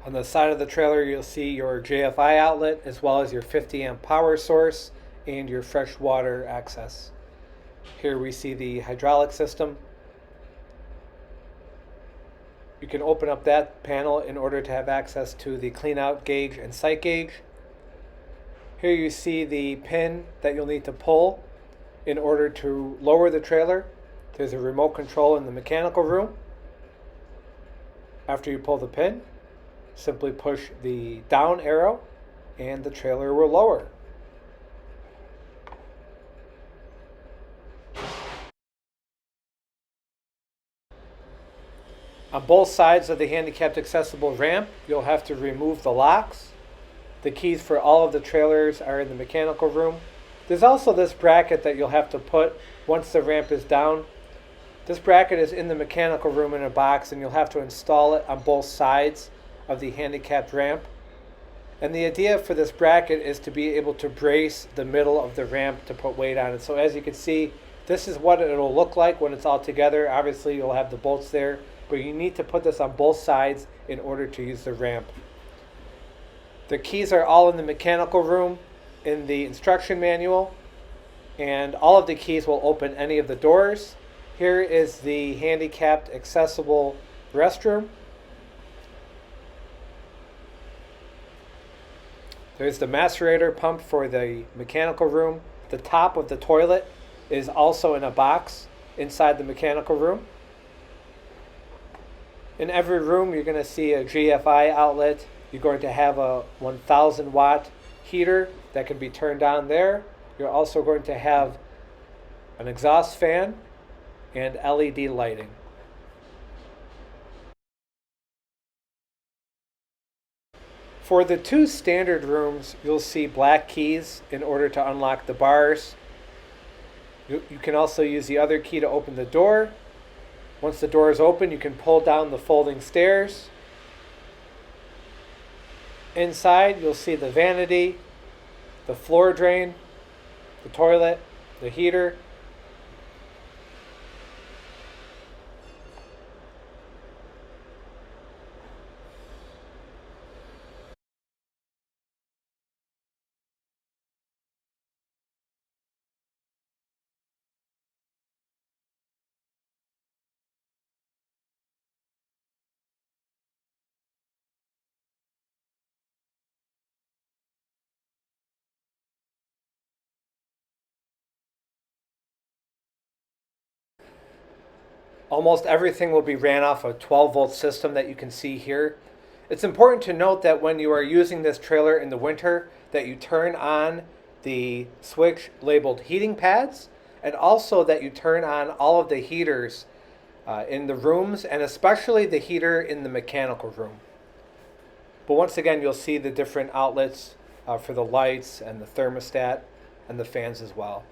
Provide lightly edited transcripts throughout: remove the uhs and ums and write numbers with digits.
On the side of the trailer, you'll see your JFI outlet as well as your 50 amp power source and your fresh water access. Here we see the hydraulic system. You can open up that panel in order to have access to the clean out gauge and sight gauge. Here you see the pin that you'll need to pull in order to lower the trailer. There's a remote control in the mechanical room. After you pull the pin, simply push the down arrow and the trailer will lower. On both sides of the handicapped accessible ramp, you'll have to remove the locks. The keys for all of the trailers are in the mechanical room. There's also this bracket that you'll have to put once the ramp is down. This bracket is in the mechanical room in a box, and you'll have to install it on both sides of the handicapped ramp. And the idea for this bracket is to be able to brace the middle of the ramp to put weight on it. So as you can see, this is what it'll look like when it's all together. Obviously, you'll have the bolts there, but you need to put this on both sides in order to use the ramp. The keys are all in the mechanical room in the instruction manual, and all of the keys will open any of the doors. Here is the handicapped accessible restroom. There's the macerator pump for the mechanical room. The top of the toilet is also in a box inside the mechanical room. In every room, you're going to see a GFI outlet. You're going to have a 1,000 watt heater that can be turned on there. You're also going to have an exhaust fan and LED lighting. For the two standard rooms, you'll see black keys in order to unlock the bars. You can also use the other key to open the door. Once the door is open, you can pull down the folding stairs. Inside, you'll see the vanity, the floor drain, the toilet, the heater. Almost everything will be ran off a 12-volt system that you can see here. It's important to note that when you are using this trailer in the winter, that you turn on the switch labeled heating pads, and also that you turn on all of the heaters in the rooms, and especially the heater in the mechanical room. But once again, you'll see the different outlets for the lights and the thermostat and the fans as well.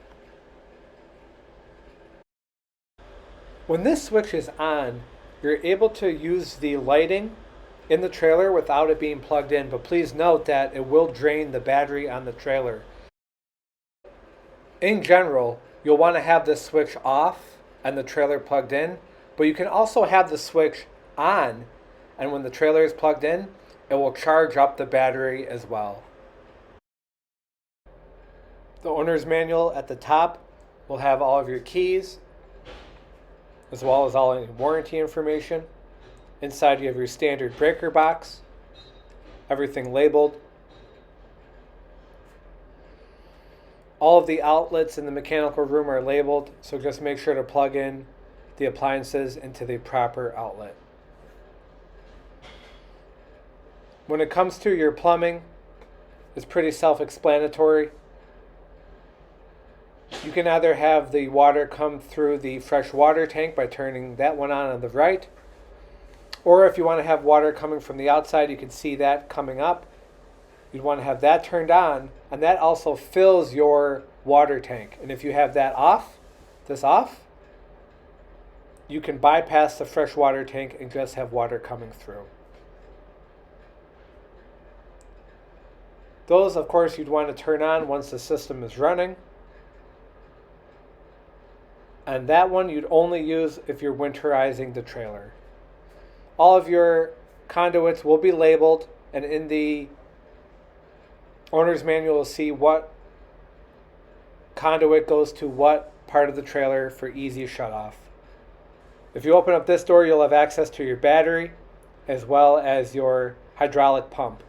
When this switch is on, you're able to use the lighting in the trailer without it being plugged in, but please note that it will drain the battery on the trailer. In general, you'll want to have this switch off and the trailer plugged in, but you can also have the switch on, and when the trailer is plugged in, it will charge up the battery as well. The owner's manual at the top will have all of your keys, as well as all warranty information. Inside you have your standard breaker box, everything labeled. All of the outlets in the mechanical room are labeled, so just make sure to plug in the appliances into the proper outlet. When it comes to your plumbing, it's pretty self-explanatory. You can either have the water come through the fresh water tank by turning that one on the right, or if you want to have water coming from the outside, you can see that coming up. You'd want to have that turned on, and that also fills your water tank. And if you have that off, you can bypass the fresh water tank and just have water coming through. Those, of course, you'd want to turn on once the system is running. And that one you'd only use if you're winterizing the trailer. All of your conduits will be labeled, and in the owner's manual you'll see what conduit goes to what part of the trailer for easy shut off. If you open up this door, you'll have access to your battery as well as your hydraulic pump.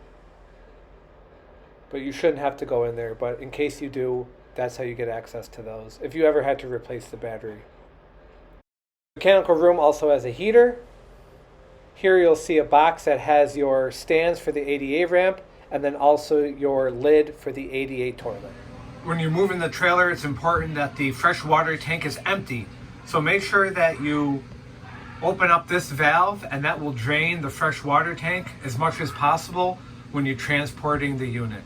But you shouldn't have to go in there, but in case you do, that's how you get access to those if you ever had to replace the battery. The mechanical room also has a heater. Here you'll see a box that has your stands for the ADA ramp and then also your lid for the ADA toilet. When you're moving the trailer, it's important that the fresh water tank is empty. So make sure that you open up this valve, and that will drain the fresh water tank as much as possible when you're transporting the unit.